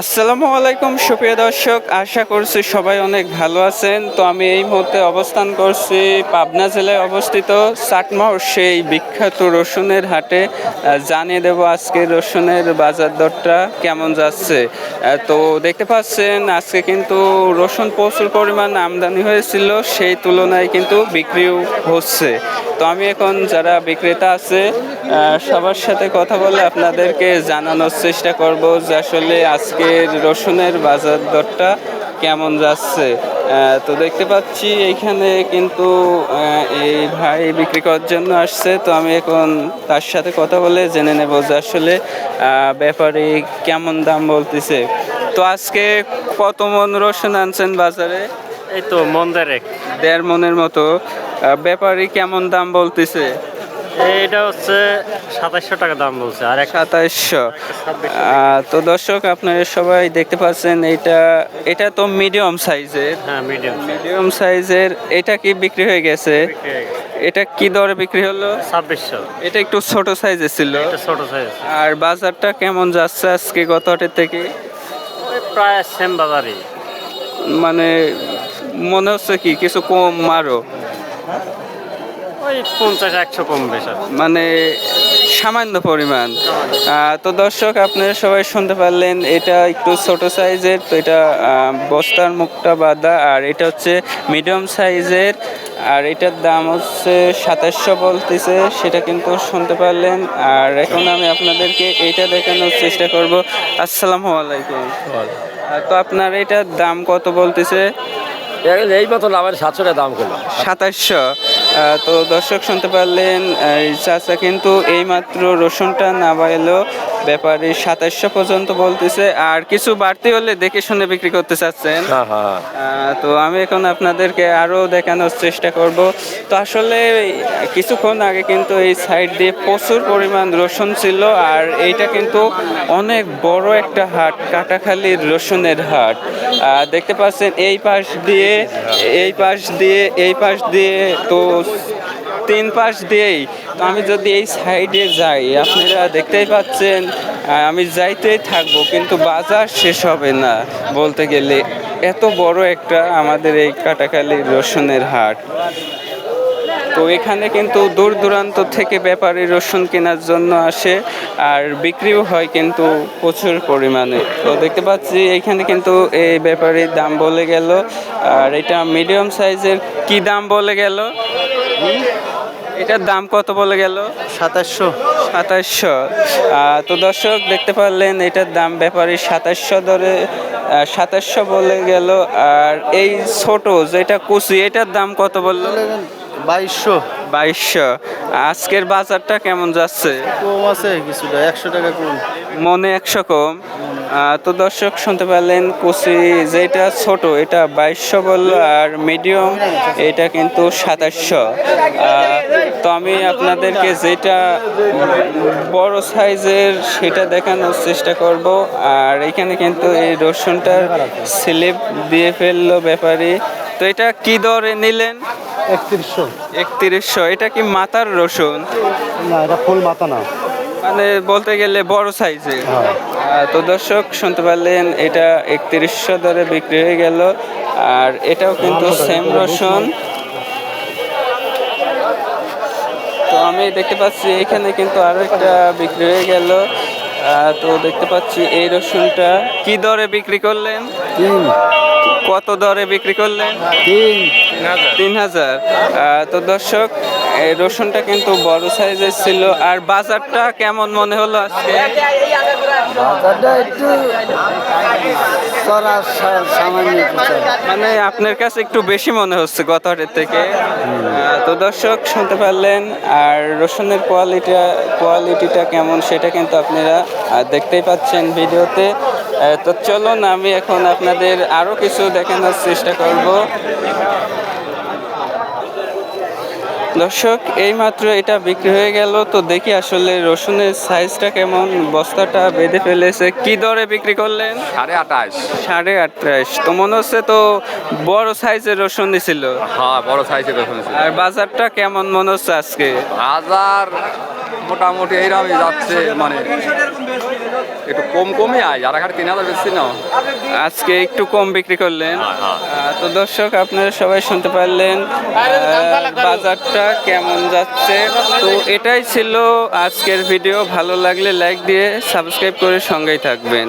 আসসালামু আলাইকুম সুপ্রিয় দর্শক, আশা করছি সবাই অনেক ভালো আছেন। তো আমি এই মুহূর্তে অবস্থান করছি পাবনা জেলায় অবস্থিত চাটমোহর সেই বিখ্যাত রসুনের হাটে। জানিয়ে দেব আজকে রসুনের বাজার দরটা কেমন যাচ্ছে। তো দেখতে পাচ্ছেন আজকে কিন্তু রসুন প্রচুর পরিমাণ আমদানি হয়েছিল, সেই তুলনায় কিন্তু বিক্রিও হচ্ছে। তো আমি এখন যারা বিক্রেতা আছে সবার সাথে কথা বলে আপনাদেরকে জানানোর চেষ্টা করব যে আসলে আজকের রসুনের বাজার দরটা কেমন যাচ্ছে। তো দেখতে পাচ্ছি এইখানে কিন্তু এই ভাই বিক্রি করার জন্য আসছে। তো আমি এখন তার সাথে কথা বলে জেনে নেব যে আসলে ব্যাপারী কেমন দাম বলতেছে। তো আজকে কত মন রসুন আনছেন বাজারে? এই তো মন দেড়েক। 1.5 মনের মতো। ব্যাপারী কেমন দাম বলতেছে? এইটা হচ্ছে 2700 টাকা দাম বলছে, আর একটা 2700। 2600। তো দর্শক আপনারা সবাই দেখতে পাচ্ছেন এটা তো মিডিয়াম সাইজের। হ্যাঁ, মিডিয়াম সাইজের এটা কি বিক্রি হয়ে গেছে? এটা কি দরে বিক্রি হলো? 2600। এটা একটু ছোট সাইজের ছিল। এটা ছোট সাইজ। আর বাজারটা কেমন যাচ্ছে আজকে গত হাটের থেকে? ওই প্রায় সেম বাজারই। মানে মনে হচ্ছে কি কিছু কম আরো? ওই 50-100 কম বেশি। মানে সামান্য পরিমাণ। তো দর্শক আপনারা সবাই শুনতে পারলেন, এটা একটু ছোট সাইজের। তো এটা বস্তার মুখটা বাঁধা, আর এটা হচ্ছে মিডিয়াম সাইজের। আর এটার দাম হচ্ছে 2700 বলতেছে, সেটা কিন্তু শুনতে পারলেন। আর এখন আমি আপনাদেরকে এইটা দেখানোর চেষ্টা করব। আসসালামু আলাইকুম। তো আপনার এটার দাম কত বলতেছে? এই মতো আমার 700 টাকা দাম করলো। 2700। তো দর্শক শুনতে পারলেন, এই চাচা কিন্তু এইমাত্র রসুনটা নামাইলো, ব্যাপারী 2700 পর্যন্ত বলতেছে। আর কিছু বাড়তি হলে দেখে শুনে বিক্রি করতে চাচ্ছেন। তো আমি এখন আপনাদেরকে আরো দেখানোর চেষ্টা করব। তো আসলে কিছুক্ষণ আগে কিন্তু এই সাইড দিয়ে প্রচুর পরিমাণ রসুন ছিল, আর এইটা কিন্তু অনেক বড় একটা হাট, কাটাখালীর রসুনের হাট। দেখতে পাচ্ছেন এই পাশ দিয়ে এই পাশ দিয়ে তো 3 পাশ দিয়েই। তো আমি যদি এই সাইডে যাই, আপনারা দেখতেই পাচ্ছেন আমি যাইতেই থাকবো, কিন্তু বাজার শেষ হবে না বলতে গেলে। এত বড় একটা আমাদের এই কাটাখালীর রসুনের হাট। তো এখানে কিন্তু দূর দূরান্ত থেকে ব্যাপারী রসুন কেনার জন্য আসে, আর বিক্রিও হয় কিন্তু প্রচুর পরিমাণে। তো দেখতে পাচ্ছি এখানে কিন্তু এই ব্যাপারীর দাম বলে গেল। আর এটা মিডিয়াম সাইজের কি দাম বলে গেল? এটার দাম কত বলে গেল? 2700। তো দর্শক দেখতে পারলেন এটার দাম ব্যাপারী 2700 ধরে 2700 বলে গেল। আর এই ছোট যেটা কুচি, এটার দাম কত বললো? 2200। আজকের বাজারটা কেমন যাচ্ছে? কম আছে কিছুটা, 100 টাকা কম। মনে 100 কম। তো দর্শক শুনতে পারলেন, কুচি যেটা ছোট এটা 2200 বললো, আর মিডিয়াম এটা কিন্তু 2700। তো আমি আপনাদেরকে যেটা বড় সাইজের সেটা দেখানোর চেষ্টা করব। আর এখানে কিন্তু এই রসুনটার স্লিপ দিয়ে ফেললো ব্যাপারী। তো এটা কি দরে নিলেন? 3100। এটা কি মাথার রসুন? না, এটা ফুল মাথা না, মানে বলতে গেলে বড় সাইজের। তো দর্শক শুনতে পারলেন, এটা 3100 দরে বিক্রি হয়ে গেল। আর এটাও কিন্তু সেম রসুন। তো আমি দেখতে পাচ্ছি এখানে কিন্তু আরো একটা বিক্রি হয়ে গেল। তো দেখতে পাচ্ছি এই রসুনটা কি দরে বিক্রি করলেন? কত দরে বিক্রি করলেন? 3000। তো দর্শক এই রসুনটা কিন্তু বড় সাইজের ছিল। আর বাজারটা কেমন মনে হলো আজকে? মানে আপনার কাছে একটু বেশি মনে হচ্ছে গত হাটের থেকে। তো দর্শক শুনতে পারলেন। আর রসুনের কোয়ালিটিটা কেমন সেটা কিন্তু আপনারা দেখতেই পাচ্ছেন ভিডিওতে। তো চলুন আমি এখন আপনাদের আরো কিছু দেখানোর চেষ্টা করব। দর্শক এইমাত্র এটা বিক্রি হয়ে গেল। তো দেখি আসলে রসুনের সাইজটা কেমন। বস্তাটা বেঁধে ফেলেছে। কি দরে বিক্রি করলেন? 28.5। 28.5। তো মনে হচ্ছে তো বড় সাইজের রসুন ছিল। হ্যাঁ, বড় সাইজের রসুন। আর বাজারটা কেমন মনে হচ্ছে আজকে? বাজার মোটামুটি এইরকমই যাচ্ছে, মানে একটু কমই আয় আর এখানে 3,000 বেশি না। আজকে একটু কম বিক্রি করলেন। হ্যাঁ। তো দর্শক আপনারা সবাই শুনতে পারলেন বাজারটা কেমন যাচ্ছে। তো এটাই ছিল আজকের ভিডিও। ভালো লাগলে লাইক দিয়ে সাবস্ক্রাইব করে সঙ্গেই থাকবেন।